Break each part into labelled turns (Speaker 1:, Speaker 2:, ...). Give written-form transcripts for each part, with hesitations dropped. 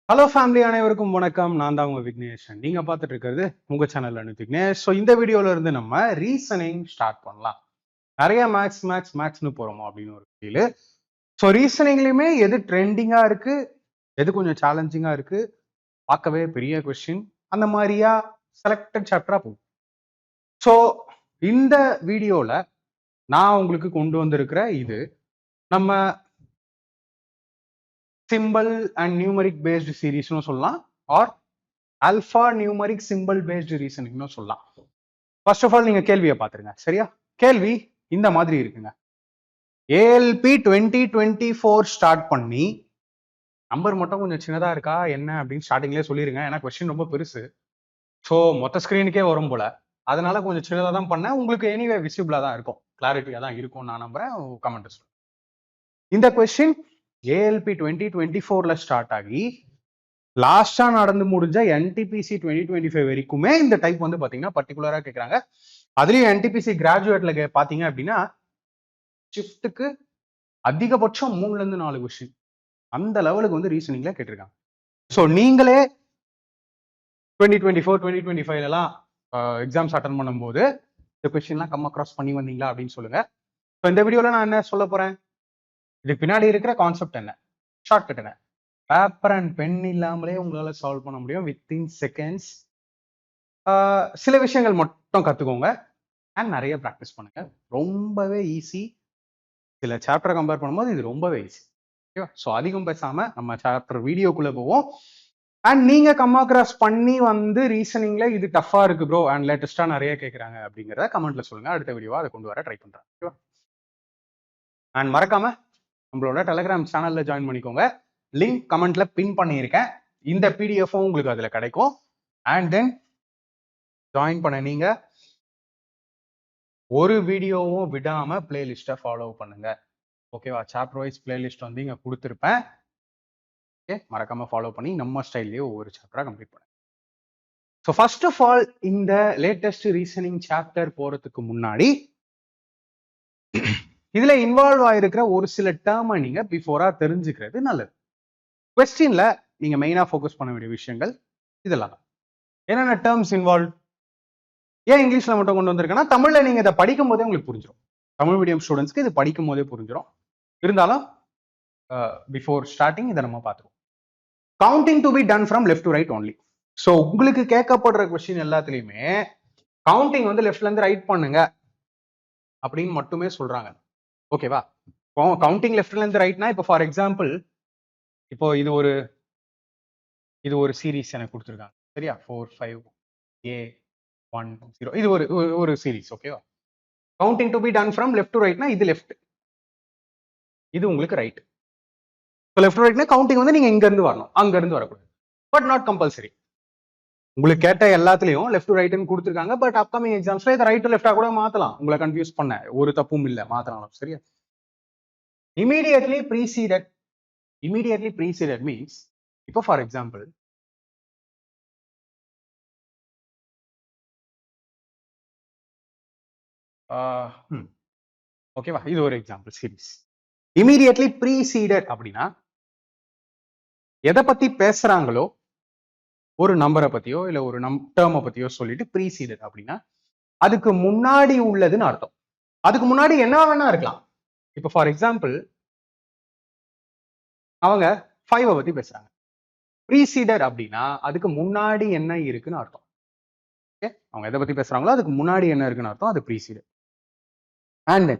Speaker 1: Hello family அனைவருக்கும் வணக்கம். நான் தான் உங்க விக்னேஷன். நீங்க பார்த்துட்டு இருக்கிறது உங்க சேனல் அனுத் விக்னேஷ். ஸோ இந்த வீடியோல இருந்து நம்ம ரீசனிங் ஸ்டார்ட் பண்ணலாம். நிறைய மேக்ஸ் மேக்ஸ் மேக்ஸ்னு போறோமோ அப்படின்னு ஒரு ஃபீல். ஸோ ரீசனிங்லயுமே எது ட்ரெண்டிங்கா இருக்கு, எது கொஞ்சம் சேலஞ்சிங்கா இருக்கு, பார்க்கவே பெரிய கொஸ்டின் அந்த மாதிரியா செலக்டட் சாப்டரா போகும். ஸோ இந்த வீடியோல நான் உங்களுக்கு கொண்டு வந்திருக்கிற இது நம்ம சிம்பிள் அண்ட் நியூமரிக் பேஸ்டு சீரீஸ்னு சொல்லலாம், or alpha numeric symbol based ரீசனிங்னு சொல்லலாம். ஃபர்ஸ்ட் ஆஃப் ஆல் நீங்க கேள்வியை பார்த்துருங்க. சரியா? கேள்வி இந்த மாதிரி இருக்குங்க. ஏஎல்பி 2024 ஸ்டார்ட் பண்ணி நம்பர் மட்டும் கொஞ்சம் சின்னதா இருக்கா என்ன அப்படின்னு ஸ்டார்டிங்லேயே சொல்லிருங்க. ஏன்னா கொஸ்டின் ரொம்ப பெருசு. ஸோ மொத்த ஸ்கிரீனுக்கே வரும் போல. அதனால கொஞ்சம் சின்னதாக தான் பண்ணேன். உங்களுக்கு எனிவே விசிபிளா தான் இருக்கும், கிளாரிட்டியா தான் இருக்கும் நான் நம்புறேன். கமெண்ட் சொல்லுங்க. இந்த கொஸ்டின் ஏஎல்பி 2024ல ஸ்டார்ட் ஆகி லாஸ்டா நடந்து முடிஞ்ச என்டிபிசி 2025 வரைக்குமே இந்த டைப் வந்து பாத்தீங்கன்னா பர்டிகுலரா கேட்கறாங்க. அதுலயும் என்டிபிசி கிராஜுவேட்ல பாத்தீங்க அப்படின்னா ஷிஃப்ட்டுக்கு அதிகபட்சம் 3ல இருந்து 4 கொஸ்டின் அந்த லெவலுக்கு வந்து ரீசனிங்ல கேட்டிருக்காங்க. ஸோ நீங்களே 2024 2025 எல்லாம் எக்ஸாம்ஸ் அட்டன் பண்ணும்போது இந்த கொஸ்டின்லாம் கம் அக்ராஸ் பண்ணி வந்தீங்களா அப்படின்னு சொல்லுங்க. ஸோ இந்த வீடியோல நான் என்ன சொல்ல போறேன், இதுக்கு பின்னாடி இருக்கிற கான்செப்ட் என்ன, ஷார்ட்கட் என்ன, பேப்பர் அண்ட் பென் இல்லாமலே உங்களால சால்வ் பண்ண முடியும் வித்தின் செகண்ட்ஸ். சில விஷயங்கள் மட்டும் கத்துக்கோங்க அண்ட் நிறைய ப்ராக்டிஸ் பண்ணுங்க. ரொம்பவே ஈஸி. சில சாப்டரை கம்பேர் பண்ணும்போது இது ரொம்பவே ஈஸி. ஓகேவா? ஸோ அதிகம் பேசாம நம்ம சாப்டர் வீடியோக்குள்ள போவோம். அண்ட் நீங்க கம் அக்ராஸ் பண்ணி வந்து ரீசனிங்ல இது டஃபா இருக்கு ப்ரோ அண்ட் லேட்டஸ்டா நிறைய கேட்கறாங்க அப்படிங்கிறத கமெண்ட்ல சொல்லுங்க. அடுத்த வீடியோவா அதை கொண்டு வர ட்ரை பண்றேன். ஓகேவா? அண்ட் மறக்காம நம்மளோட டெலிகிராம் சேனல்ல ஜாயின் பண்ணிக்கோங்க. லிங்க் கமெண்ட்ல பின் பண்ணியிருக்கேன். இந்த பிடிஎஃப்பும் உங்களுக்கு அதுல கிடைக்கும். அண்ட் தென் ஜாயின் பண்ண நீங்க ஒரு வீடியோவும் விடாம பிளேலிஸ்ட்டை ஃபாலோ பண்ணுங்க. ஓகேவா? சாப்டர் வைஸ் பிளேலிஸ்ட் வந்து இங்க கொடுத்துருப்பேன். ஓகே, மறக்காம ஃபாலோ பண்ணி நம்ம ஸ்டைல்லேயே ஒவ்வொரு சாப்டரா கம்ப்ளீட் பண்ணுங்க. ஸோ ஃபர்ஸ்ட் ஆஃப் ஆல் இந்த லேட்டஸ்ட் ரீசனிங் சாப்டர் போறதுக்கு முன்னாடி இதுல இன்வால்வ் ஆயிருக்கிற ஒரு சில டேர்மை நீங்க பிஃபோரா தெரிஞ்சுக்கிறது நல்லது. கொஸ்டின்ல நீங்க மெயினா ஃபோக்கஸ் பண்ண வேண்டிய விஷயங்கள் இதெல்லாம். என்னென்ன டேர்ம்ஸ் இன்வால்வ், ஏன் இங்கிலீஷ்ல மட்டும் கொண்டு வந்திருக்கேன்னா தமிழ்ல நீங்க இதை படிக்கும் போதே உங்களுக்கு புரிஞ்சிடும். தமிழ் மீடியம் ஸ்டூடெண்ட்ஸ்க்கு இது படிக்கும் போதே புரிஞ்சிடும். இருந்தாலும் பிஃபோர் ஸ்டார்டிங் இதை நம்ம பார்த்துருவோம். Counting to be done from left to right only. So உங்களுக்கு கேட்கப்படுற கொஸ்டின் எல்லாத்துலயுமே கவுண்டிங் வந்து லெஃப்ட்ல இருந்து ரைட் பண்ணுங்க அப்படின்னு மட்டுமே சொல்றாங்க. ஓகேவா? கவுண்டிங் லெஃப்ட்ல இருந்து ரைட்னா இப்போ ஃபார் எக்ஸாம்பிள் இப்போ இது ஒரு சீரீஸ் எனக்கு கொடுத்துருக்காங்க. சரியா? 4 5 A 1 0 இது ஒரு சீரீஸ். ஓகேவா? Counting to be done from left to ரைட்னா இது லெஃப்ட், இது உங்களுக்கு ரைட். லெஃப்ட் ரைட்னா கவுண்டிங் வந்து நீங்க இங்க இருந்து வரணும், அங்க இருந்து வரக்கூடாது. But not compulsory. உங்களுக்கு கேட்ட எல்லாத்துலயும் லெஃப்ட் டு ரைட்னு கொடுத்துருக்காங்க. பட் அப்கமிங் எக்ஸாம்ஸ்ல இதை ரைட் டு லெஃப்டா கூட மாத்தலாம். உங்களை கன்ஃபியூஸ் பண்ண ஒரு தப்பும் இல்லை, மாத்தலாம். சரியா? இமீடியட்லி ப்ரீசீடட் மீன்ஸ் இப்போ ஃபார் எக்ஸாம்பிள் ஓகேவா, இது ஒரு எக்ஸாம்பிள் சீரீஸ். இமீடியட்லி ப்ரீசீடட் அப்படின்னா எதை பத்தி பேசுறாங்களோ, ஒரு நம்பரை பத்தியோ இல்ல ஒரு டேர்மை பத்தியோ சொல்லிட்டு ப்ரீசீடட் அப்படின்னா அதுக்கு முன்னாடி உள்ளதுன்னு அர்த்தம். அதுக்கு முன்னாடி என்ன வேணா இருக்கலாம். இப்போ ஃபார் எக்ஸாம்பிள் அவங்க 5 பத்தி பேசுறாங்க. ப்ரீசீடட் அப்படின்னா அதுக்கு முன்னாடி என்ன இருக்குன்னு அர்த்தம். ஓகே, அவங்க எதை பத்தி பேசுறாங்களோ அதுக்கு முன்னாடி என்ன இருக்குன்னு அர்த்தம், அது ப்ரீசீடட். அண்ட்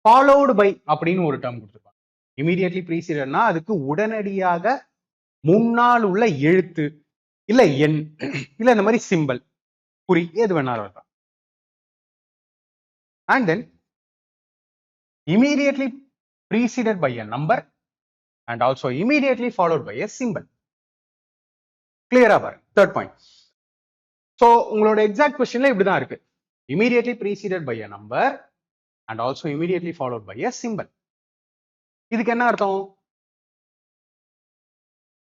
Speaker 1: ஃபாலோடு பை அப்படின்னு ஒரு டேர்ம் கொடுத்துருப்பாங்க. இமீடியட்லி ப்ரீசீடட்னா அதுக்கு உடனடியாக முன்னால் உள்ள எழுத்து இல்ல எண் இல்ல இந்த மாதிரி சிம்பிள் குறி எது வேணாலும் இருக்கலாம். And then immediately preceded by a number and also immediately followed by a symbol. Clear ஆ பாருங்க. Third point. ஸோ உங்களோட எக்ஸாக்ட் கொஸ்டின்ல இப்படிதான் இருக்கு. immediately preceded by a number and also immediately followed by a symbol. இதுக்கு என்ன அர்த்தம்?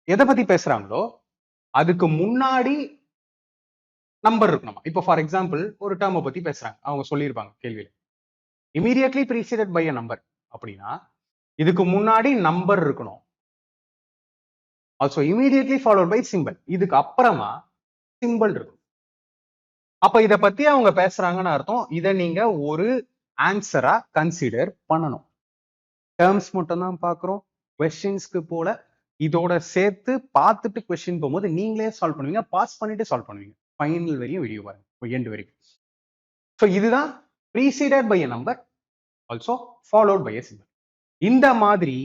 Speaker 1: எதை பத்தி பேசுறாங்களோ அதுக்கு முன்னாடி நம்பர் இருக்கணும். இப்போ ஃபார் எக்ஸாம்பிள் ஒரு டேர்மை பத்தி பேசுறாங்க, அவங்க சொல்லியிருப்பாங்க கேள்வியில immediately preceded by a number அப்படின்னா இதுக்கு முன்னாடி நம்பர் இருக்கணும். Also immediately followed by symbol. இதுக்கு அப்புறமா சிம்பிள் இருக்கும். அப்ப இத பத்தி அவங்க பேசுறாங்கன்னு அர்த்தம். இதை நீங்க ஒரு ஆன்சரா கன்சிடர் பண்ணணும். டேர்ம்ஸ் மட்டும் தான் பாக்குறோம், கொஸ்டின்ஸ்க்கு போல. இதோட சேர்த்து பார்த்துட்டு கொஸ்டின் போகும்போது நீங்களே சால்வ் பண்ணுவீங்க, பாஸ் பண்ணிட்டு சால்வ் பண்ணுவீங்க. ஃபைனல் வரையும் வீடியோ பாருங்க, எண்ட் வரைக்கும். ஸோ இதுதான் preceded by a number, also followed by a symbol. இந்த மாதிரி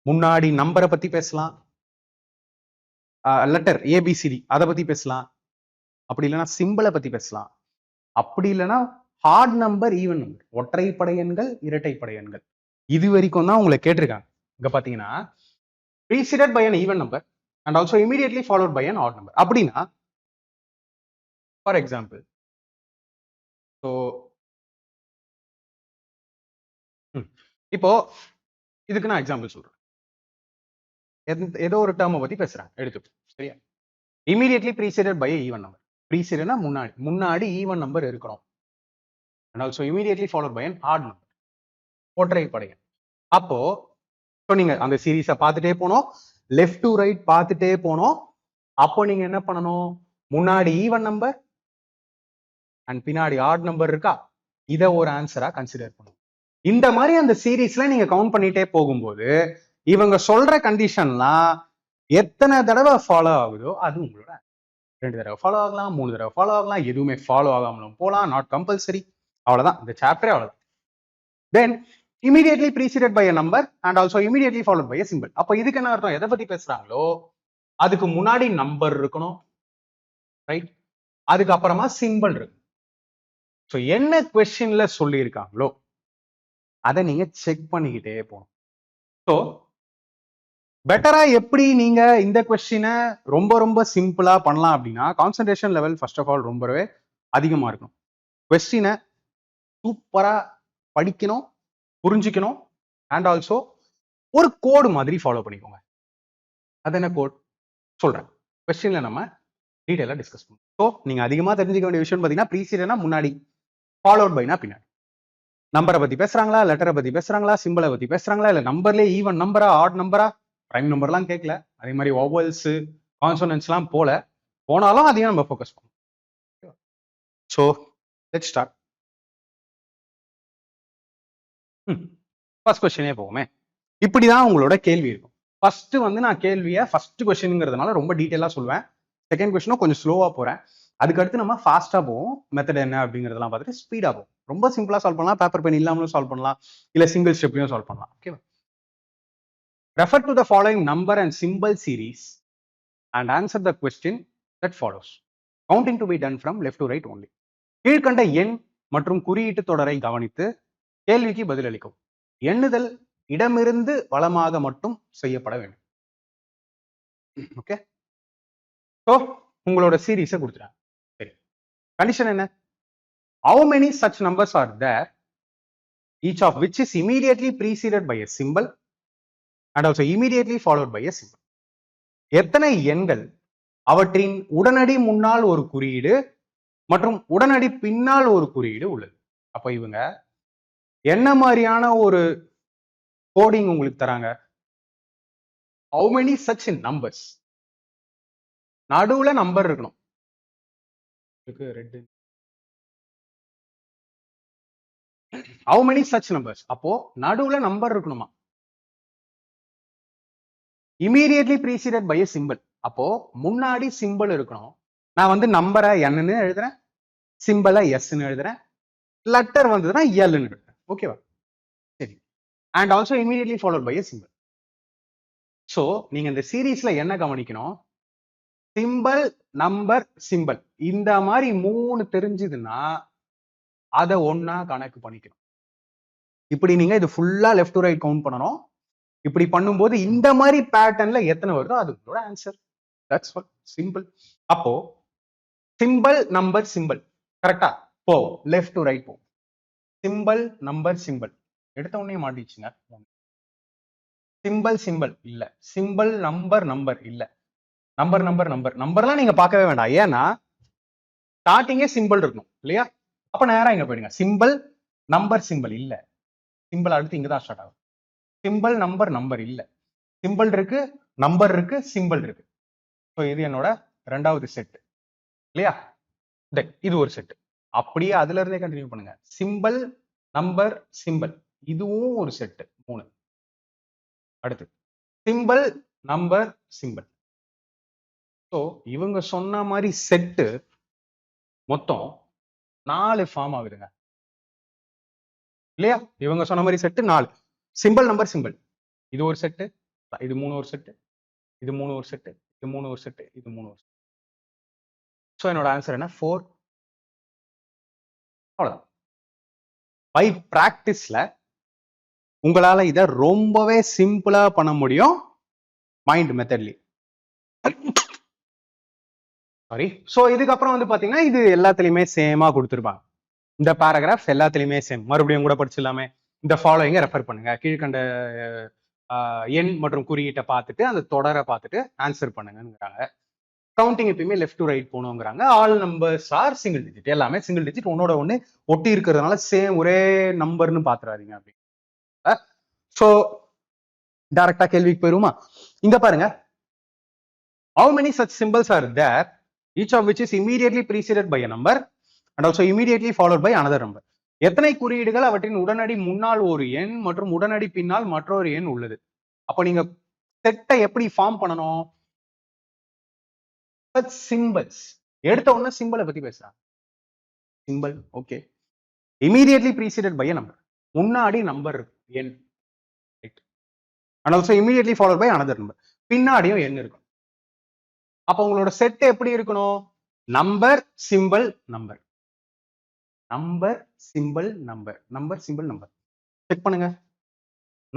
Speaker 1: முன்னாடி நம்பரை பத்தி பேசலாம், லெட்டர் ஏபிசிடி அதை பத்தி பேசலாம், அப்படி இல்லைன்னா சிம்பிளை பத்தி பேசலாம், அப்படி இல்லைன்னா ஹார்ட் நம்பர், ஈவன் நம்பர், ஒற்றைப்படை எண்கள், இரட்டைப்படை எண்கள், இது வரைக்கும் தான் உங்களை கேட்டிருக்காங்க. இங்க பாத்தீங்கன்னா preceded by an even number and also immediately followed by an odd number. அப்படின்னா for example, so இப்போ இதுக்கு நான் எக்ஸாம்பிள் சொல்றேன். ஏதோ ஒரு டேர்மை பத்தி பேசுறேன் எடுத்து, சரியா? immediately preceded by a even number. precededனா முன்னாடி ஈவன் நம்பர் இருக்கணும். and also immediately followed by an odd number, ஒற்றைப்படை எண். அப்போ நீங்க அந்த சீரீஸை பார்த்துட்டே போனோம், லெஃப்ட் டு ரைட் பார்த்துட்டே போனோம். அப்போ நீங்க என்ன பண்ணணும், முன்னாடி ஈவன் நம்பர் அண்ட் பின்னாடி ஆட் நம்பர் இருக்கா, இதை ஒரு ஆன்சரா கன்சிடர் பண்ணணும். இந்த மாதிரி அந்த சீரீஸ்ல நீங்க கவுண்ட் பண்ணிட்டே போகும்போது இவங்க சொல்ற கண்டிஷன்லாம் எத்தனை தடவை ஃபாலோ ஆகுதோ அது உங்களோட 2 தடவை ஃபாலோ ஆகலாம், 3 தடவை ஃபாலோ ஆகலாம், எதுவுமே ஃபாலோ ஆகாமலும் போகலாம், நாட் கம்பல்சரி. அவ்வளவுதான் இந்த சாப்டரே, அவ்வளவுதான். தென் immediately preceded by a number and also immediately followed by a symbol. அப்ப இதுக்கு என்ன அர்த்தம், எதை பத்தி பேசுறாங்களோ அதுக்கு முன்னாடி நம்பர் இருக்கணும், ரைட்? அதுக்கு அப்புறமா சிம்பிள் இருக்கு. ஸோ என்ன கொஸ்டின்ல சொல்லியிருக்காங்களோ அதை நீங்க செக் பண்ணிக்கிட்டே போகணும். ஸோ பெட்டரா எப்படி நீங்க இந்த கொஸ்டினை ரொம்ப ரொம்ப சிம்பிளா பண்ணலாம் அப்படின்னா, concentration level first of all ரொம்பவே அதிகமா இருக்கணும். கொஸ்டினை சூப்பரா படிக்கணும், புரிஞ்சுக்கணும், அண்ட் ஆல்சோ ஒரு கோடு மாதிரி ஃபாலோ பண்ணிக்கோங்க. அது என்ன கோட் சொல்றேன், கொஸ்டின்ல நம்ம டீடைலா டிஸ்கஸ் பண்ணுவோம். ஸோ நீங்க அதிகமா தெரிஞ்சுக்க வேண்டிய விஷயம் பார்த்தீங்கன்னா, ப்ரீசீடட்னா முன்னாடி, ஃபாலோட் பைனா பின்னாடி. நம்பரை பத்தி பேசுறாங்களா, லெட்டரை பத்தி பேசுறாங்களா, சிம்பிளை பத்தி பேசுறாங்களா, இல்ல நம்பர்லேயே ஈவன் நம்பரா, ஆட் நம்பரா, பிரைம் நம்பர்லாம் கேட்கல, அதே மாதிரி ஓவல்ஸ், கான்சோனன்ட்ஸ்லாம் போனாலும் அதையும் நம்ம ஃபோக்கஸ் பண்ணுவோம். So let's start. ஃபர்ஸ்ட் கொஸ்டினே போவோமே. இப்படிதான் உங்களோட கேள்வி இருக்கும். ஃபர்ஸ்ட் நான் கேள்வியை ஃபர்ஸ்ட் கொஸ்டின்ங்கிறதுனால ரொம்ப டீட்டெயிலா சொல்லுவேன். செகண்ட் கொஸ்டினும் கொஞ்சம் ஸ்லோவா போறேன். அதுக்கடுத்து நம்ம ஃபாஸ்டா போவோம். மெத்தட் என்ன அப்படிங்கிறதெல்லாம் பார்த்துட்டு ஸ்பீடா போவோம். ரொம்ப சிம்பிளா சால்வ் பண்ணலாம், பேப்பர் பென் இல்லாமலும் சால்வ் பண்ணலாம், இல்ல சிங்கிள் ஸ்டெப்லயும் சால்வ் பண்ணலாம். ஓகேவா? Refer to the following number and simple series and answer the question that follows. Counting to be done from left to right only. கீழ்கண்ட எண் மற்றும் குறியீட்டு தொடரை கவனித்து கேள்விக்கு பதிலளிக்கும். எண்ணுதல் இடமிருந்து வலமாக மட்டும் செய்யப்பட வேண்டும். ஓகே, ஸோ உங்களோட சீரீஸை கொடுத்துட்டாங்க. சரி, கண்டிஷன் என்ன? How many such numbers are there, each of which is immediately preceded by a symbol and also immediately followed by a symbol? எத்தனை எண்கள் அவற்றின் உடனடி முன்னால் ஒரு குறியீடு மற்றும் உடனடி பின்னால் ஒரு குறியீடு உள்ளது? அப்ப இவங்க என்ன மாதிரியான ஒரு கோடிங் உங்களுக்கு தராங்க? How many such numbers, நடுவுல நம்பர் இருக்கணும். Red. How many such numbers, அப்போ நடுவுல நம்பர் இருக்கணுமா? immediately preceded by a symbol, அப்போ முன்னாடி சிம்பிள் இருக்கணும். நான் நம்பரை n ன்னு எழுதுறேன், சிம்பிளை s ன்னு எழுதுறேன், லெட்டர் வந்ததுன்னா l ன்னு எழுதுறேன். ஓகேவா? சரி. and also immediately followed by a symbol. So நீங்க இந்த சீரீஸ்ல என்ன கவனிக்கணும்? சிம்பிள், நம்பர், சிம்பிள், இந்த மாதிரி 3 தெரிஞ்சதுன்னா அதை ஒன்னா கணக்கு பண்ணிக்கணும். இப்படி நீங்க இது ஃபுல்லா லெஃப்ட் டு ரைட் கவுண்ட் பண்ணணும். இப்படி பண்ணும்போது இந்த மாதிரி பேட்டர்ன்ல எத்தனை வருதோ அது உங்களோட ஆன்சர். That's all, simple. அப்போ சிம்பிள், நம்பர், சிம்பிள் கரெக்டா போ, லெஃப்ட் டு ரைட் போ. சிம்பிள், நம்பர், சிம்பிள் எடுத்த உடனே மாட்டிச்சுங்க. சிம்பிள், சிம்பிள் இல்ல, சிம்பிள், நம்பர், நம்பர் இல்ல, நம்பர், நம்பர், நம்பர், நம்பர்லாம் நீங்க பார்க்கவே வேண்டாம். ஏன்னா ஸ்டார்டிங்கே சிம்பிள் இருக்கணும் இல்லையா? அப்ப நேரா இங்க போயிடுங்க. சிம்பிள், நம்பர், சிம்பிள் இல்ல, சிம்பிள் அடுத்து இங்கதான் ஸ்டார்ட் ஆகும். சிம்பிள், நம்பர், நம்பர் இல்ல, சிம்பிள் இருக்கு, நம்பர் இருக்கு, சிம்பிள் இருக்கு. ஸோ இது என்னோட ரெண்டாவது செட் இல்லையா? இது ஒரு செட். அப்படியே அதுல இருந்தே கண்டினியூ பண்ணுங்க. சிம்பிள், நம்பர், சிம்பிள், இதுவும் ஒரு செட் 3. அடுத்து சிம்பிள், நம்பர், சிம்பிள். ஸோ இவங்க சொன்ன மாதிரி செட்டு மொத்தம் 4 ஃபார்ம் ஆகுதுங்க இல்லையா? இவங்க சொன்ன மாதிரி செட்டு 4. சிம்பிள், நம்பர், சிம்பிள், இது ஒரு செட்டு, இது 3 ஒரு செட்டு, இது 3 ஒரு செட்டு, இது 3 ஒரு செட்டு, இது 3 ஒரு செட்டு. ஸோ என்னோட ஆன்சர் என்ன? 4. அவ்வளவுதான். பை பிராக்டிஸ்ல உங்களால இதை ரொம்பவே சிம்பிளா பண்ண முடியும் மைண்ட் மெத்தட்லி. சாரி. ஸோ இதுக்கப்புறம் வந்து பாத்தீங்கன்னா இது எல்லாத்துலயுமே சேமா கொடுத்துருப்பாங்க. இந்த பேராகிராஃப்ஸ் எல்லாத்துலயுமே சேம். மறுபடியும் கூட படிச்சிடலாமே. இந்த ஃபாலோயிங்க ரெஃபர் பண்ணுங்க, கீழ்கண்ட எண் மற்றும் குறியீட்டை பார்த்துட்டு அந்த தொடரை பார்த்துட்டு ஆன்சர் பண்ணுங்கிறாங்க. கவுண்டிங் எப்பயுமே லெஃப்ட் டு ரைட் போகணுங்கிறாங்க. All numbers are single digit, எல்லாமே சிங்கிள் டிஜிட், ஒன்னோட ஒன்று ஒட்டி இருக்கிறதுனால சேம் ஒரே நம்பர்னு பாத்துறாதீங்க அப்படி. ஸோ டைரக்டா கேள்விக்கு போயிருமா? இங்க பாருங்க, how many such symbols are there, each of which is immediately preceded by a number and also immediately followed by another number. எத்தனை குறியீடுகள் அவற்றின் உடனடி முன்னால் ஒரு எண் மற்றும் உடனடி பின்னால் மற்றொரு எண் உள்ளது. அப்ப நீங்க செட்டை எப்படி ஃபார்ம் பண்ணணும்? சிம்பிள்ஸ் எடுத்த உடனே சிம்பிளை பத்தி பேசுறாங்க. Symbol okay, immediately preceded by a number, முன்னாடி நம்பர் எண், right, and also immediately followed by another number, பின்னாடியும் எண் இருக்கும். அப்ப உங்களோட செட் எப்படி இருக்கணும்? Number, simple, number, number, simple, number, number, simple, number. Check பண்ணுங்க.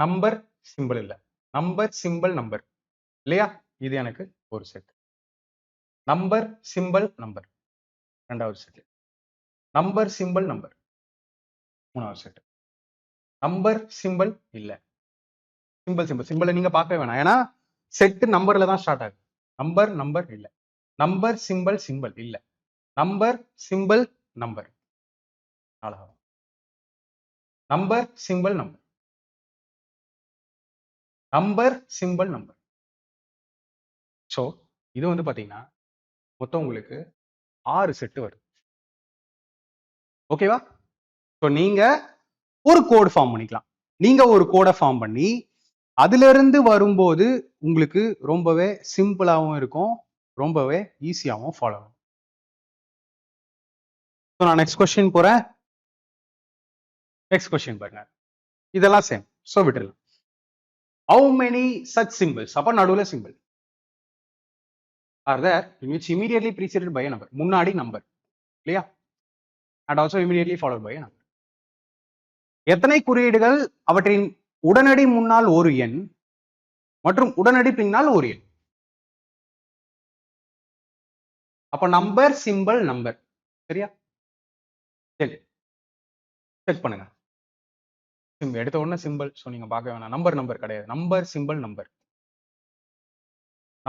Speaker 1: நம்பர், சிம்பிள் இல்ல, நம்பர், சிம்பிள், நம்பர் இல்லையா? இது எனக்கு ஒரு செட். நம்பர், சிம்பிள், நம்பர் ரெண்டாவது செட். நம்பர், சிம்பிள், நம்பர் மூணாவது செட். நம்பர், சிம்பிள் இல்ல, சிம்பிள், சிம்பிள், சிம்பிள் நீங்க பார்க்கவே வேணாம், ஏன்னா செட் நம்பர்ல தான் ஸ்டார்ட் ஆகுது. நம்பர், நம்பர் இல்ல, நம்பர், சிம்பிள், சிம்பிள் இல்ல, நம்பர், சிம்பிள், நம்பர், நாலாவது number, simple, number, number, simple, number. So இது வந்து பாத்தீங்கன்னா மொத்தம் உங்களுக்கு 6 செட்டு வருது. ஓகேவா? ஸோ நீங்க ஒரு கோட் ஃபார்ம் பண்ணிக்கலாம். நீங்க ஒரு கோடை ஃபார்ம் பண்ணி அதுல இருந்து வரும்போது உங்களுக்கு ரொம்பவே சிம்பிளாகவும் இருக்கும், ரொம்பவே ஈஸியாகவும் ஃபாலோ ஆகும். நான் நெக்ஸ்ட் கொஸ்டின் போறேன். நெக்ஸ்ட் கொஸ்டின் பாருங்க, இதெல்லாம் சேம். ஸோ விட்டுருலாம். How many such symbols, அப்ப நடுவுல symbol, are there in which immediately preceded by a number, முன்னாடி நம்பர் இல்லையா, and also immediately followed by a number. எத்தனை குறியீடுகள் அவற்றின் உடனடி முன்னால் ஒரு எண் மற்றும் உடனடி பின்னால் ஒரு எண். அப்ப நம்பர், சிம்பிள், நம்பர், சரியா? சரி, செக் பண்ணுங்க. எடுத்த உடனே சிம்பிள், ஸோ நீங்க பார்க்க வேணாம். நம்பர், நம்பர் கிடையாது, number, simple, number,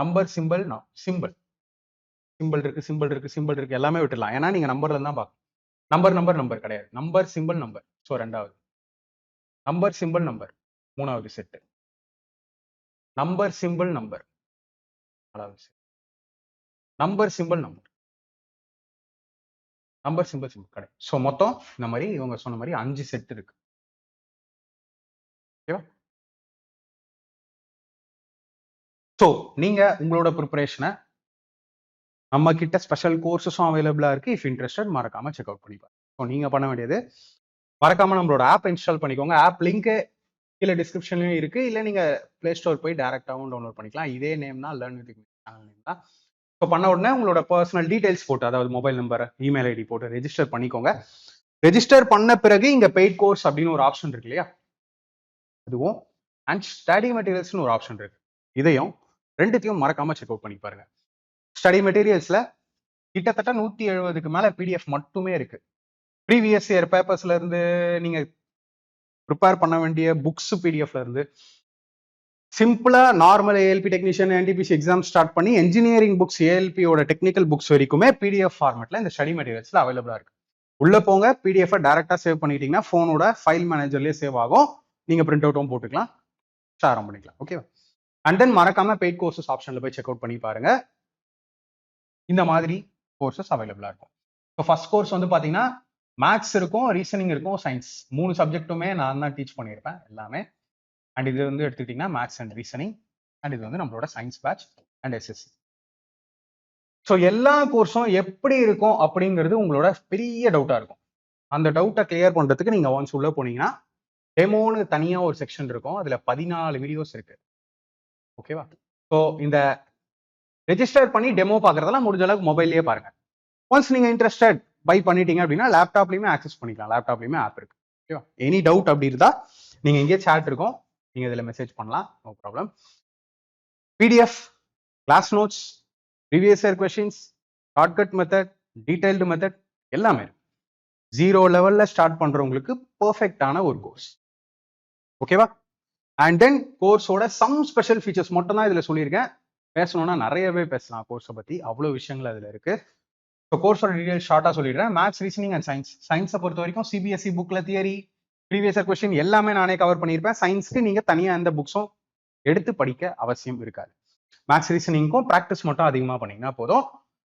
Speaker 1: number, simple, simple, simple இருக்கு, சிம்பிள் இருக்கு, சிம்பிள் இருக்கு, எல்லாமே விட்டுலாம், ஏன்னா நீங்க நம்பர்ல தான் பார்க்கணும். நம்பர், நம்பர், நம்பர் கிடையாது, நம்பர், சிம்பிள், நம்பர். ஸோ ரெண்டாவது நம்பர், சிம்பிள், நம்பர் மூணாவது செட்டு, நம்பர், சிம்பிள், நம்பர் நாலாவது set, number, simple, number, number, simple, simple கிடையாது. ஸோ மொத்தம் இந்த மாதிரி இவங்க சொன்ன மாதிரி 5 செட் இருக்கு. ஓகேவா? ஸோ நீங்க உங்களோட ப்ரிப்பரேஷனை நம்ம கிட்ட ஸ்பெஷல் கோர்சஸும் அவைலபிளா இருக்கு. இஃப் இன்ட்ரெஸ்டட் மறக்காம செக் அவுட் பண்ணிப்பாங்க. ஸோ நீங்க பண்ண வேண்டியது மறக்காம நம்மளோட ஆப் இன்ஸ்டால் பண்ணிக்கோங்க. ஆப் லிங்க் கீழே டிஸ்கிரிப்ஷன்லயும் இருக்கு, இல்லை நீங்க பிளே ஸ்டோர் போய் டைரக்டாகவும் டவுன்லோட் பண்ணிக்கலாம். இதே நேம் தான், லேர்ன் வித் சேனல் நேம் தான். ஸோ பண்ண உடனே உங்களோட பர்சனல் டீடைல்ஸ் போட்டு, அதாவது மொபைல் நம்பர், இமெயில் ஐடி போட்டு ரெஜிஸ்டர் பண்ணிக்கோங்க. ரெஜிஸ்டர் பண்ண பிறகு இங்க பெய்ட் கோர்ஸ் அப்படின்னு ஒரு ஆப்ஷன் இருக்கு இல்லையா, அதுவும் அண்ட் ஸ்டடி மெட்டீரியல்ஸ்னு ஒரு ஆப்ஷன் இருக்கு. இதையும் ரெண்டுத்தையும் மறக்காம செக் அவுட் பண்ணி பாருங்க. ஸ்டடி மெட்டீரியல்ஸ்ல கிட்டத்தட்ட 170க்கு மேல பிடிஎஃப் மட்டுமே இருக்கு. ப்ரீவியஸ் இயர் பேப்பர்ஸ்ல இருந்து நீங்க ப்ரிப்பேர் பண்ண வேண்டிய புக்ஸ் பிடிஎஃப்ல இருந்து சிம்பிளா normal ALP technician, NTPC exam start பண்ணி என்ஜினியரிங் புக்ஸ், ஏஎல்பியோட டெக்னிக்கல் புக்ஸ் வரைக்குமே பிடிஎஃப் ஃபார்மேட்ல இந்த ஸ்டடி மெட்டீரியல்ஸ்ல அவைலபிளா இருக்கு. உள்ள போங்க, பிடிஎஃப் டைரக்டா சேவ் பண்ணிட்டீங்கன்னா போனோட ஃபைல் மேனேஜர்லயே சேவ் ஆகும். நீங்க பிரிண்ட் அவுட்டும் போட்டுக்கலாம், ஷேரும் பண்ணிக்கலாம். ஓகேவா? அண்ட் தென் மறக்காம பெய்ட் கோர்சஸ் ஆப்ஷன்ல போய் செக் அவுட் பண்ணி பாருங்க. இந்த மாதிரி கோர்சஸ் அவைலபிளா இருக்கும். ஸோ ஃபர்ஸ்ட் கோர்ஸ் வந்து பாத்தீங்கன்னா மேத்ஸ் இருக்கும், ரீசனிங் இருக்கும், சயின்ஸ் 3 சப்ஜெக்ட்டுமே நான் தான் டீச் பண்ணியிருப்பேன் எல்லாமே. அண்ட் இது வந்து எடுத்துக்கிட்டீங்கன்னா மேத்ஸ் அண்ட் ரீசனிங், அண்ட் இது வந்து நம்மளோட science batch and SSC. So எல்லா கோர்ஸும் எப்படி இருக்கும் அப்படிங்கிறது உங்களோட பெரிய டவுட்டா இருக்கும். அந்த டவுட்டை கிளியர் பண்றதுக்கு நீங்க ஒன்ஸ் உள்ள போனீங்கன்னா டெமோன்னு தனியா ஒரு செக்ஷன் இருக்கும். அதுல 14 வீடியோஸ் இருக்கு. ஓகேவா? ஸோ இந்த ரெஜிஸ்டர் பண்ணி டெமோ பார்க்கறதெல்லாம் முடிஞ்ச அளவுக்கு மொபைல்லயே பாருங்க. ஒன்ஸ் நீங்க இன்ட்ரெஸ்டட் பை பண்ணிட்டீங்க அப்படின்னா லேப்டாப்லயுமே ஆக்சஸ் பண்ணிக்கலாம். லேப்டாப்லயுமே ஆப் இருக்கு. ஓகேவா? எனி டவுட் அப்படி இருந்தா நீங்க இங்கே சாட் இருக்கும், நீங்க இதுல மெசேஜ் பண்ணலாம், no problem. PDF, class notes, previous year questions, shortcut method, detailed method எல்லாமே இருக்கு. 0 லெவல்ல ஸ்டார்ட் பண்றவங்களுக்கு பெர்ஃபெக்டான ஒரு கோர்ஸ். ஓகேவா? அண்ட் தென் கோர்ஸோட சம் ஸ்பெஷல் ஃபீச்சர்ஸ் மட்டும் தான் இதுல சொல்லியிருக்கேன். பேசணும்னா நிறையவே பேசலாம் கோர்ஸை பத்தி, அவ்வளவு விஷயங்கள் அதுல இருக்கு. ஸோ கோர்ஸோட டீடைல் ஷார்ட்டா சொல்லிடுறேன். Maths, reasoning and science. சயின்ஸை பொறுத்த வரைக்கும் சிபிஎஸ்சி புக்ல தியரி, ப்ரீவியஸ் இயர் கொஸ்டின் எல்லாமே நானே கவர் பண்ணியிருப்பேன். சயின்ஸ்க்கு நீங்க தனியா எந்த புக்ஸும் எடுத்து படிக்க அவசியம் இருக்காது. மேத்ஸ் ரீசனிங்க்கும் ப்ராக்டிஸ் மட்டும் அதிகமா பண்ணீங்கன்னா போதும்.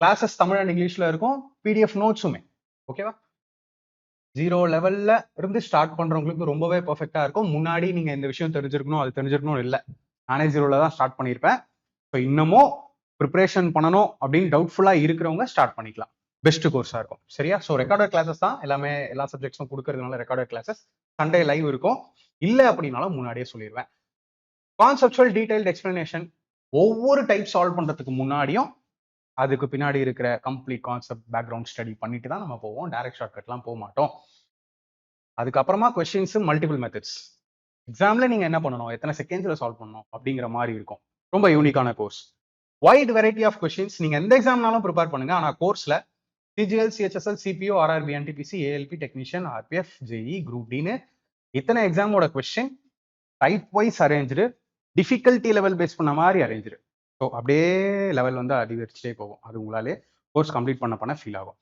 Speaker 1: கிளாஸஸ் தமிழ் அண்ட் இங்கிலீஷ்ல இருக்கும், பிடிஎஃப் நோட்ஸுமே. ஓகேவா? 0 லெவல்ல இருந்து ஸ்டார்ட் பண்றவங்களுக்கு ரொம்பவே பெர்ஃபெக்டா இருக்கும். முன்னாடி நீங்க இந்த விஷயம் தெரிஞ்சிருக்கணும், அது தெரிஞ்சிருக்கணும் இல்லை, நானே 0ல தான் ஸ்டார்ட் பண்ணியிருப்பேன். ஸோ இன்னமும் ப்ரிப்பரேஷன் பண்ணணும் அப்படின்னு டவுட்ஃபுல்லா இருக்கிறவங்க ஸ்டார்ட் பண்ணிக்கலாம். பெஸ்ட் கோர்ஸா இருக்கும். சரியா? ஸோ ரெக்கார்டட் கிளாஸஸ் தான் எல்லாமே, எல்லா சப்ஜெக்ட்ஸும் கொடுக்கறதுனால ரெக்கார்டட் கிளாஸஸ். சண்டே லைவ் இருக்கும். இல்லை அப்படின்னாலும் முன்னாடியே சொல்லிடுவேன். கான்செப்சுவல் டீடைல்டு எக்ஸ்பிளனேஷன், ஒவ்வொரு டைப் சால்வ் பண்றதுக்கு முன்னாடியும் அதுக்கு பின்னாடி இருக்கிற கம்ப்ளீட் கான்செப்ட் பேக்ரவுண்ட் ஸ்டடி பண்ணிட்டு தான் நம்ம போவோம். டைரக்ட் ஷார்ட்கட்லாம் போக மாட்டோம். அதுக்கப்புறமா கொஸ்டின்ஸ், மல்டிபிள் மெத்தட்ஸ். எக்ஸாம்ல நீங்க என்ன பண்ணணும், எத்தனை செகண்ட்ஸ்ல சால்வ் பண்ணணும் அப்படிங்கிற மாதிரி இருக்கும். ரொம்ப யூனிக்கான course. Wide variety of questions. நீங்க எந்த எக்ஸாம்னாலும் ப்ரிப்பேர் பண்ணுங்க. ஆனா கோர்ஸ்ல CGL, CHSL, CPO, RRB, NTPC, ALP, technician, RPF, JE, group டின்னு இத்தனை எக்ஸாமோட question type wise arrange, difficulty level base பண்ண மாதிரி அரேஞ்சு. ஸோ அப்படியே லெவல் வந்து அதிகரிச்சுட்டே போகும். அது உங்களாலே கோர்ஸ் கம்ப்ளீட் பண்ண ஃபீல் ஆகும்.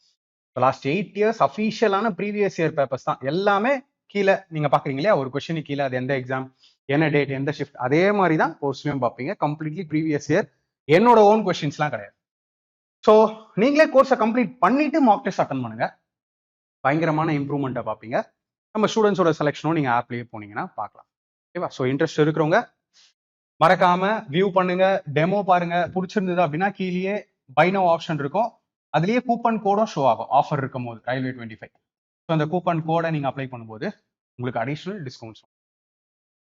Speaker 1: லாஸ்ட் 8 இயர்ஸ் அஃபீஷியலான ப்ரீவியஸ் இயர் பேப்பர்ஸ் தான் எல்லாமே. கீழே நீங்க பாக்குறீங்க இல்லையா, ஒரு கொஸ்டின் கீழே அது எந்த எக்ஸாம், என்ன டேட், எந்த ஷிஃப்ட், அதே மாதிரி தான் கோர்ஸ்லயும் பார்ப்பீங்க. கம்ப்ளீட்லி ப்ரீவியஸ் இயர், என்னோட ஓன் கொஸ்டின்ஸ்லாம் கிடையாது. ஸோ நீங்களே கோர்ஸை கம்ப்ளீட் பண்ணிட்டு மாக் டெஸ்ட் அட்டன் பண்ணுங்க. பயங்கரமான இம்ப்ரூவ்மெண்ட்டை பார்ப்பீங்க. நம்ம ஸ்டூடெண்ட்ஸோட செலெக்ஷனும் நீங்க ஆப்லயே போனீங்கன்னா பார்க்கலாம். ஓகேவா? ஸோ இன்ட்ரெஸ்ட் இருக்கிறவங்க மறக்காம வியூ பண்ணுங்க, டெமோ பாருங்க. பிடிச்சிருந்தது அப்படின்னா கீழே பை நவ் ஆப்ஷன் இருக்கும். அதுலயே கூப்பன் கோடும் ஷோ ஆகும் ஆஃபர் இருக்கும் போது, ரயில்வே 25. ஸோ அந்த கூப்பன் கோடை நீங்க அப்ளை பண்ணும்போது உங்களுக்கு அடிஷனல் டிஸ்கவுண்ட்ஸ்.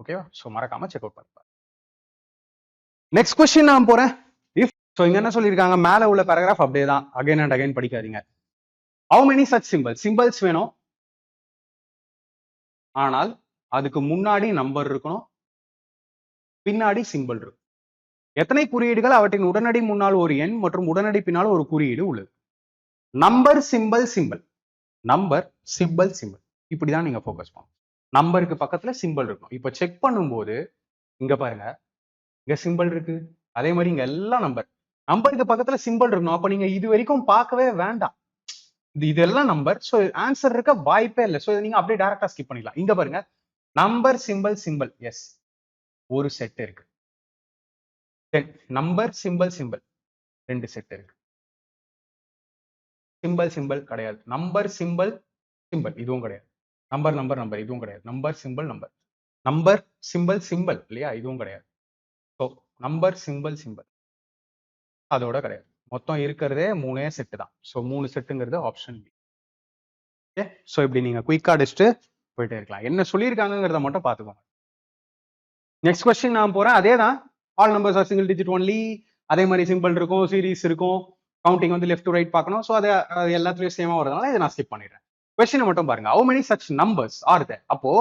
Speaker 1: ஓகேவா? ஸோ மறக்காம செக் அவுட் பண்ணுங்க. நெக்ஸ்ட் கொஸ்டின் நான் போறேன். இஃப் ஸோ இங்க என்ன சொல்லியிருக்காங்க, மேல உள்ள பேராகிராஃப் அப்படியே தான், அகைன் அண்ட் அகைன் படிக்காதீங்க. ஹவு மெனி சச் சிம்பிள்ஸ் வேணும், ஆனால் அதுக்கு முன்னாடி நம்பர் இருக்கணும், பின்னாடி சிம்பிள் இருக்கும். எத்தனை குறியீடுகள், அவற்றின் உடனடி முன்னால் ஒரு எண் மற்றும் உடனடி பின்னால் ஒரு குறியீடு உள்ளது. Number, simple, simple, number, simple, simple, இப்படிதான் நீங்க ஃபோக்கஸ் பண்ணணும். நம்பருக்கு பக்கத்துல சிம்பிள் இருக்கும். இப்போ செக் பண்ணும்போது இங்க பாருங்க, இங்க சிம்பிள் இருக்கு, அதே மாதிரி இங்க எல்லாம் நம்பருக்கு பக்கத்துல சிம்பிள் இருக்கணும். அப்ப நீங்க இது வரைக்கும் பார்க்கவே வேண்டாம். இதெல்லாம் நம்பர். ஸோ ஆன்சர் இருக்க வாய்ப்பே இல்லை. ஸோ நீங்க அப்படியே டைரக்டா ஸ்கிப் பண்ணிடலாம். இங்க பாருங்க, நம்பர், சிம்பிள், சிம்பிள், எஸ், ஒரு செட் இருக்கு. நம்பர், சிம்பிள், சிம்பிள், 2 செட் இருக்கு. சிம்பிள், சிம்பிள் கிடையாது. நம்பர், சிம்பிள், சிம்பிள், இதுவும் கிடையாது. நம்பர், நம்பர், நம்பர், இதுவும் கிடையாது. Number, simple, number, number, simple, simple, இல்லையா, இதுவும் கிடையாது. ஸோ நம்பர், சிம்பிள், சிம்பிள் அதோட கிடையாது. மொத்தம் இருக்கிறதே 3 செட்டு தான். ஸோ 3 செட்டுங்கிறது ஆப்ஷன் பி. ஓகே? ஸோ இப்படி நீங்க குயிக்கா அடிச்சுட்டு போயிட்டே இருக்கலாம். என்ன சொல்லியிருக்காங்கிறத மட்டும் பார்த்துக்கோங்க. நெக்ஸ்ட் கொஸ்டின் நான் போறேன். அதே தான், all numbers are single digit only. அதே மாதிரி சிம்பிள் இருக்கும், சீரீஸ் இருக்கும், கவுண்டிங் வந்து லெஃப்ட் டு ரைட் பார்க்கணும். ஸோ அது எல்லாத்துலயும் சேமா வரதுனால இதை நான் ஸ்கிப் பண்ணிடுறேன். கொஸ்டினை மட்டும் பாருங்க. How many such numbers are there. அப்போ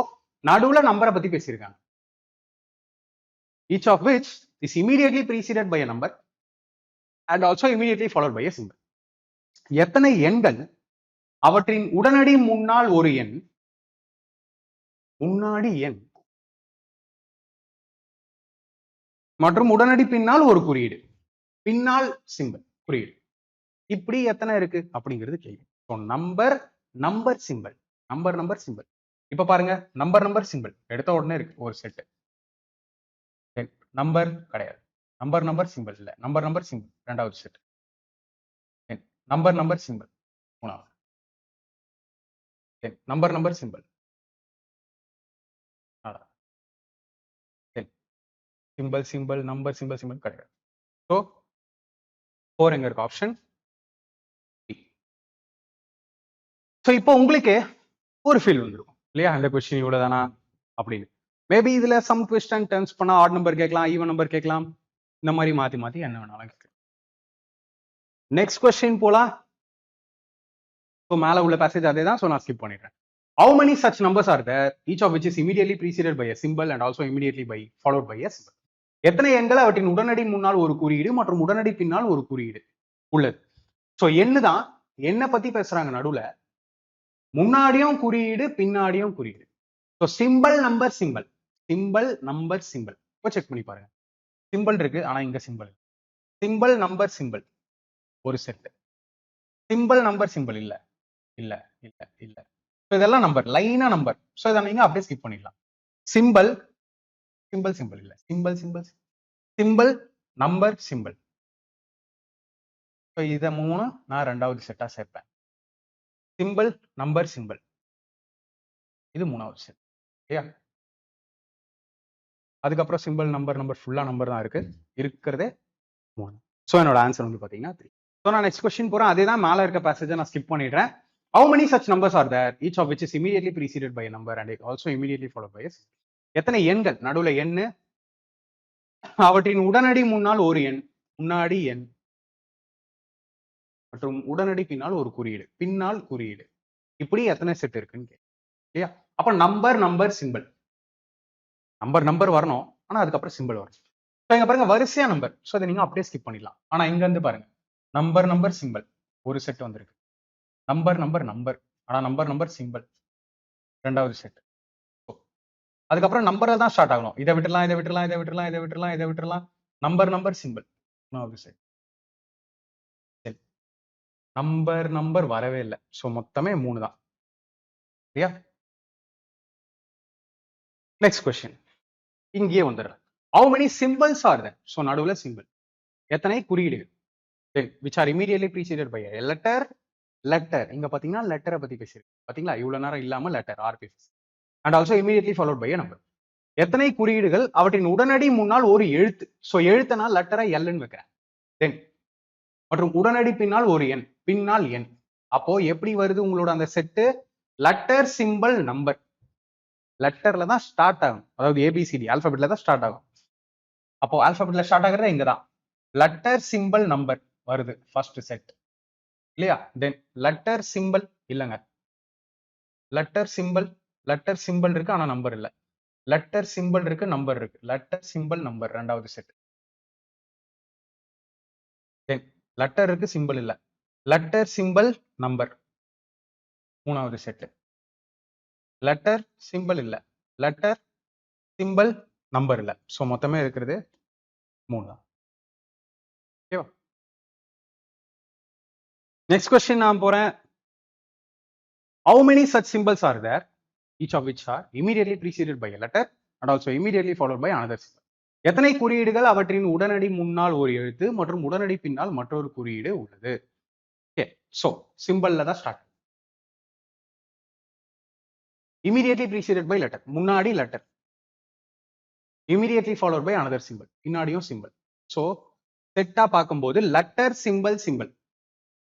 Speaker 1: நடுவுல நம்பரை பத்தி பேசியிருக்காங்க. each of which is immediately preceded by a number and also immediately followed by a symbol. எத்தனை எண்கள், அவற்றின் உடனடி முன்னால் ஒரு எண், முன்னாடி எண் மற்றும் உடனடி பின்னால் ஒரு குறியீடு, பின்னால் சிம்பிள், குறியீடு, இப்படி எத்தனை இருக்கு அப்படிங்கிறது கேள்வி. Number, number, simple, number, number, simple. இப்ப பாருங்க, நம்பர், நம்பர், சிம்பிள் எடுத்த உடனே இருக்கு ஒரு செட். நம்பர் கிடையாது. நம்பர் சிம்பிள் இல்ல. நம்பர் சிம்பிள் ரெண்டாவது செட். நம்பர் சிம்பிள் மூணாவது. Number simple simple number simple கிடையாது. ஸோ 4 எங்க இருக்கு? Option D. ஸோ இப்போ உங்களுக்கு ஒரு ஃபீல் வந்துருக்கும் இல்லையா, இந்த கொஸ்டின் இவ்வளவுதானா அப்படின்னு. மேபி இதுல சம் ட்விஸ்ட் அண்ட் டர்ன்ஸ் பண்ணா ஆட் நம்பர் கேட்கலாம், ஈவன் நம்பர் கேட்கலாம், இந்த மாதிரி மாத்தி என்ன வேணாலும் கேட்கலாம். நெக்ஸ்ட் கொஸ்டின் போலாம். ஸோ மேல உள்ள பேசேஜ் அதே தான். ஸோ நான் ஸ்கிப் பண்ணிடுறேன். How many such numbers are there, each of which is immediately preceded by a symbol and also immediately followed by a symbol? எத்தனை எண்கள் அவற்றின் உடனடி முன்னால் ஒரு குறியீடு மற்றும் உடனடி பின்னால் ஒரு குறியீடு உள்ளது? ஸோ என்னதான் என்ன பத்தி பேசுறாங்க, நடுவுல முன்னாடியும் குறியீடு பின்னாடியும் குறியீடு. ஸோ சிம்பிள் நம்பர் சிம்பிள் இப்போ செக் பண்ணி பாருங்க. சிம்பிள் இருக்கு ஆனா இங்க சிம்பிள். சிம்பிள் நம்பர் சிம்பிள் ஒரு செட். சிம்பிள் நம்பர் சிம்பிள் இல்ல இல்ல இல்ல இல்ல. இதெல்லாம் நம்பர், லைனா நம்பர். ஸோ இதை நீங்க அப்படியே ஸ்கிப் பண்ணிடலாம். சிம்பிள் இல்ல, சிம்பிள் நம்பர் சிம்பிள். ஸோ இதை 3 நான் ரெண்டாவது செட்டா சேர்ப்பேன். சிம்பிள் நம்பர் சிம்பிள் இது மூணாவது செட். இல்லையா? அதுக்கப்புறம் சிம்பிள் நம்பர் ஃபுல்லா நம்பர் தான் இருக்கிறதே 3. ஸோ என்னோட ஆன்சர் வந்து பாத்தீங்கன்னா 3. ஸோ நான் நெக்ஸ்ட் கொஸ்டின் போறேன். அதே தான் மேல இருக்க பேசேஜை நான் ஸ்கிப் பண்ணிடுறேன். How many such numbers are there, each of which is immediately preceded by a number and also immediately followed by a symbol? எத்தனை எண்கள், நடுவுல எண்ணு, அவற்றின் உடனடி முன்னால் ஒரு எண், முன்னாடி எண் மற்றும் உடனடி பின்னால் ஒரு குறியீடு, பின்னால் குறியீடு, இப்படி எத்தனை செட் இருக்குன்னு இல்லையா? அப்ப நம்பர் சிம்பிள். நம்பர் வரணும், ஆனா அதுக்கப்புறம் சிம்பிள் வரும். ஸோ இங்க பாருங்க வரிசையா நம்பர். ஸோ அதை நீங்க அப்படியே ஸ்கிப் பண்ணிடலாம். ஆனா இங்க இருந்து பாருங்க நம்பர் சிம்பிள் ஒரு செட் வந்திருக்கு. நம்பர் ஆனா நம்பர் சிம்பிள் ரெண்டாவது செட். அதுக்கப்புறம் நம்பரை தான் ஸ்டார்ட் ஆகணும். இதை விட்டுறலாம். நம்பர் சிம்பிள் மூணாவது செட். நம்பர் வரவே இல்லை. ஸோ மொத்தமே 3 தான். சரியா? நெக்ஸ்ட் கொஸ்டின் இங்கேயே வந்துடுறேன். How many symbols are there? So நடுவுல சிம்பிள். எத்தனை குறியீடுகள்? which are immediately preceded by a letter. இங்க பாத்தீங்கன்னா லெட்டரை பத்தி பேசியிருக்கு. பாத்தீங்களா, இவ்வளவு நேரம் இல்லாம letter RPS and also immediately followed by a number. எத்தனை குறியீடுகள் அவற்றின் உடனடி முன்னால் ஒரு எழுத்து. ஸோ எழுத்தனா லெட்டரை எல்லுன்னு வைக்கிறேன். தென் மற்றும் உடனடி பின்னால் ஒரு எண், பின்னால் எண். அப்போ எப்படி வருது உங்களோட அந்த செட்டு? Letter simple number. லெட்டர்ல தான் ஸ்டார்ட் ஆகும், அதாவது ஏபிசிடி ஆல்பபெட்ல தான் ஸ்டார்ட் ஆகும். அப்போ ஆல்பபெட்ல ஸ்டார்ட் ஆகுறது இங்கதான். லெட்டர் சிம்பிள் நம்பர் வருது ஃபர்ஸ்ட் செட் இல்லையா? தென் லெட்டர் சிம்பிள் இல்லைங்க, லெட்டர் சிம்பிள் இருக்கு ஆனா நம்பர் இல்ல. லெட்டர் சிம்பிள் இருக்கு, நம்பர் இருக்கு. லெட்டர் சிம்பிள் நம்பர் ரெண்டாவது செட். தென் லெட்டர் இருக்கு, சிம்பிள் இல்ல. லெட்டர் சிம்பிள் நம்பர் மூணாவது செட். லெட்டர் சிம்பிள் இல்ல, லெட்டர் சிம்பிள் நம்பர் இல்ல. ஸோ மொத்தமே இருக்கிறது 3 தான். ஓகேவா? நெக்ஸ்ட் கொஸ்டின் நான் போறேன். How many such symbols are there, each of which are immediately preceded by a letter and also immediately followed by another symbol? எத்தனை குறியீடுகள் அவற்றின் உடனடி முன்னால் ஒரு எழுத்து மற்றும் உடனடி பின்னால் மற்றொரு குறியீடு உள்ளது? ஓகே, சோ சிம்பிள்ல தான் start. immediately preceded by letter, முன்னாடி letter. immediately followed by another symbol, பின்னாடியும் சிம்பிள். சோ செட்டா பார்க்கும்போது லெட்டர் சிம்பிள்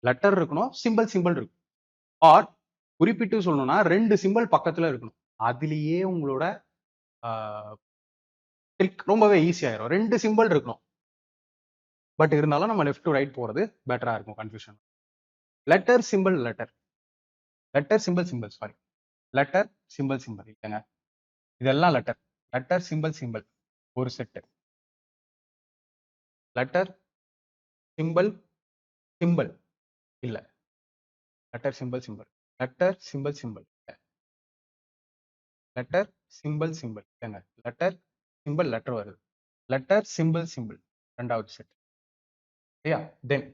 Speaker 1: லெட்டர் இருக்கணும், சிம்பிள் இருக்கும். ஆர் குறிப்பிட்டு சொல்லணும்னா 2 சிம்பிள் பக்கத்துல இருக்கணும். அதுலயே உங்களோட ரொம்பவே ஈஸியாயிரும். 2 சிம்பிள் இருக்கணும். பட் இருந்தாலும் நம்ம லெஃப்ட் டு ரைட் போறது பெட்டரா இருக்கும். Confusion. Letter simple sorry, letter simple இல்லைங்க, இதெல்லாம் லெட்டர் சிம்பிள் ஒரு செட். லெட்டர் சிம்பிள் இல்ல, letter simple letter simple letter simple இல்லைங்க, லெட்டர் சிம்பிள் லெட்டர் வருது. லெட்டர் சிம்பிள் ரெண்டாவது செட். சரியா? தென்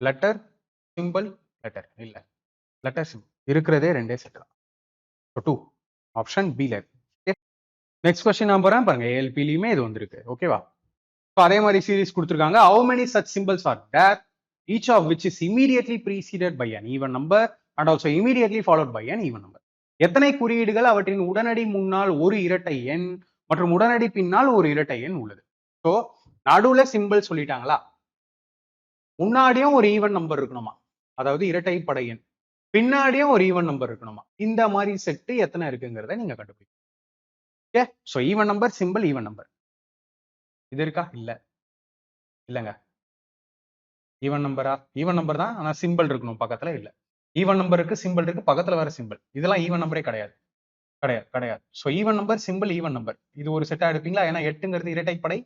Speaker 1: லெட்டர் சிம்பிள் லெட்டர் இல்ல, லெட்டர் சிம்பிள் இருக்கிறதே 2 செட் தான். 2 ஆப்ஷன் பி ல இருக்கு. நெக்ஸ்ட் கொஸ்டின் நான் போறேன் பாருங்க, ஏஎல்பிலையுமே இது வந்திருக்கு. ஓகேவா? ஸோ அதே மாதிரி சீரிஸ் கொடுத்துருக்காங்க. How many such symbols are there each of which is immediately preceded by an even number and also immediately followed by an even number. எத்தனை குறியீடுகள் அவற்றின் உடனடி முன்னால் ஒரு இரட்டை எண் மற்றும் உடனடி பின்னால் ஒரு இரட்டை எண் உள்ளது? ஸோ நடுவுல சிம்பிள் சொல்லிட்டாங்களா, முன்னாடியும் ஒரு ஈவன் நம்பர் இருக்கணுமா, அதாவது இரட்டைப்படை எண், பின்னாடியும் ஒரு ஈவன் நம்பர் இருக்கணுமா, இந்த மாதிரி செட்டு எத்தனை இருக்குங்கிறத நீங்க கண்டுபிடிக்கணும். Okay, so even number, simple, even number இது இருக்கா? இல்லங்க. ஈவன் நம்பரா? ஈவன் நம்பர் தான், ஆனா சிம்பிள் இருக்கணும் பக்கத்துல. இல்ல, ஈவன் நம்பர் இருக்கு, சிம்பிள் இருக்கு, பக்கத்துல வேற சிம்பிள். இதெல்லாம் ஈவன் நம்பரே கிடையாது. கிடையாது. So even number, simple, even number இது ஒரு செட்டா எடுப்பீங்களா? ஏன்னா 8ங்கிறது இரட்டைப்படை,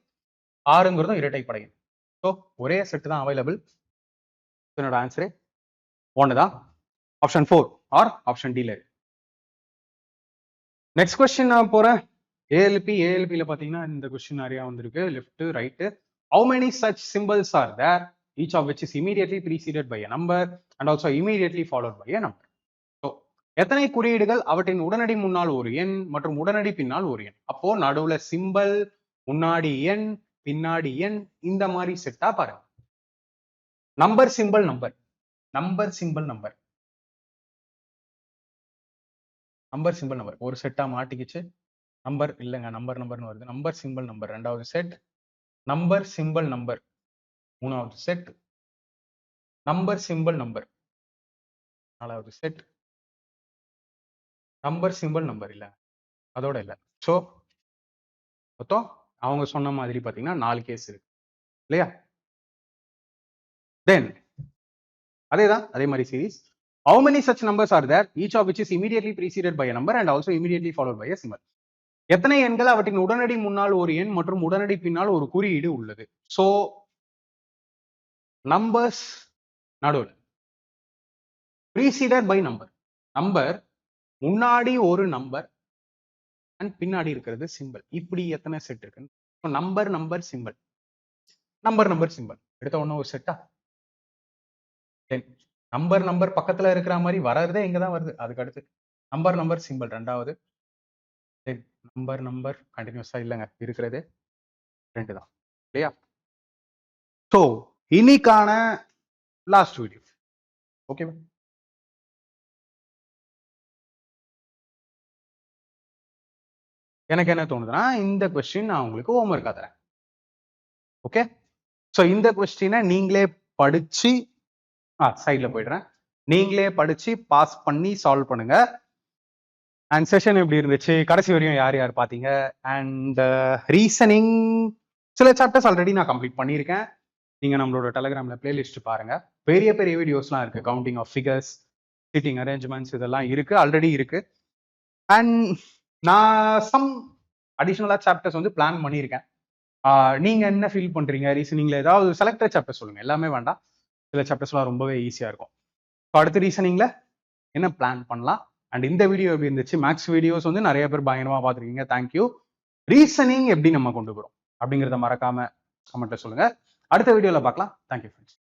Speaker 1: 6ங்கிறதும் இரட்டைப்படை. ஸோ ஒரே செட்டு தான் அவைலபிள். என்னோட ஆன்சரு ஒண்ணுதான், ஆப்ஷன் 4 ஆர் ஆப்ஷன் டில இருக்கு. நெக்ஸ்ட் கொஸ்டின் நான் போறேன். ஏஎல்பில பாத்தீங்கன்னா இந்த கொஸ்டின் நிறைய வந்திருக்கு. Left, right. How many such symbols are there, each of which is immediately preceded by a number and also immediately followed by a number? So எத்தனை குறியீடுகள் அவற்றின் உடனடி முன்னால் ஒரு எண் மற்றும் உடனடி பின்னால் ஒரு எண்? அப்போ நடுவுல சிம்பிள், முன்னாடி எண், பின்னாடி எண், இந்த மாதிரி செட்டா பாருங்க. Number, simple, number, number, simple, number, number, simple, number ஒரு செட்டா மாட்டிக்கிச்சு. நம்பர் இல்லைங்க, நம்பர்னு வருது. நம்பர், சிம்பிள், நம்பர் ரெண்டாவது செட், நம்பர், சிம்பிள், நம்பர் மூணாவது செட், நம்பர், சிம்பிள், நம்பர் நாலாவது செட், நம்பர், சிம்பிள், நம்பர் இல்ல, அதோட இல்ல. ஸோ மொத்தம் அவங்க சொன்ன மாதிரி பாத்தீங்கன்னா 4 கேஸ் இருக்கு இல்லையா? தென் அதேதான், அதே மாதிரி series. How many such numbers are there, each of which is immediately preceded by a number and also immediately followed by a symbol? எத்தனை எண்கள் அவற்றின் உடனடி முன்னால் ஒரு எண் மற்றும் உடனடி பின்னால் ஒரு குறியீடு உள்ளது? சோ நம்பர்ஸ் நடுவில், preceded by நம்பர், நம்பர் முன்னாடி ஒரு நம்பர் அண்ட் பின்னாடி இருக்கிறது சிம்பிள். இப்படி எத்தனை செட் இருக்கு? Number, number, simple, number, number, simple எடுத்த ஒண்ணு ஒரு செட்டா? நம்பர், நம்பர் பக்கத்துல இருக்கிற மாதிரி வர்றதே இங்கதான் வருது. அதுக்கு அடுத்து நம்பர், நம்பர், சிம்பிள் ரெண்டாவது. நம்பர், நம்பர் கண்டினியூஸா இல்லைங்க, இருக்கிறது 2 தான் இல்லையா? ஸோ இன்னைக்கான லாஸ்ட் வீடியோ. ஓகேவா? எனக்கு என்ன தோணுதுன்னா, இந்த கொஸ்டின் நான் உங்களுக்கு ஹோம்ஒர்க்கா தரேன். ஓகே, ஸோ இந்த கொஸ்டினை நீங்களே படிச்சு சைட்ல போயிடுறேன், நீங்களே படிச்சு பாஸ் பண்ணி சால்வ் பண்ணுங்க. அண்ட் செஷன் எப்படி இருந்துச்சு, கடைசி வரையும் யார் யார் பார்த்தீங்க, அண்ட் ரீசனிங் சில சாப்டர்ஸ் ஆல்ரெடி நான் கம்ப்ளீட் பண்ணியிருக்கேன். நீங்க நம்மளோட டெலிகிராம்ல பிளேலிஸ்ட் பாருங்க, பெரிய பெரிய வீடியோஸ்லாம் இருக்கு. Counting of figures, sitting arrangements இதெல்லாம் இருக்கு, ஆல்ரெடி இருக்கு. அண்ட் நான் சம் அடிஷ்னலா சாப்டர்ஸ் வந்து பிளான் பண்ணியிருக்கேன். நீங்க என்ன ஃபீல் பண்றீங்க? ரீசனிங்ல ஏதாவது செலக்டட் சாப்டர் சொல்லுங்க, எல்லாமே வேண்டாம், சில சாப்டர்ஸ்லாம் ரொம்பவே ஈஸியா இருக்கும். ஸோ அடுத்த ரீசனிங்ல என்ன பிளான் பண்ணலாம்? அண்ட் இந்த வீடியோ எப்படி இருந்துச்சு? மேக்ஸ் வீடியோஸ் வந்து நிறைய பேர் பயங்கரமா பார்த்துருக்கீங்க, தேங்க்யூ. ரீசனிங் எப்படி நம்ம கொண்டு போறோம் அப்படிங்கிறத மறக்காம கமெண்ட்ல சொல்லுங்க. அடுத்த வீடியோல பார்க்கலாம். Thank you friends.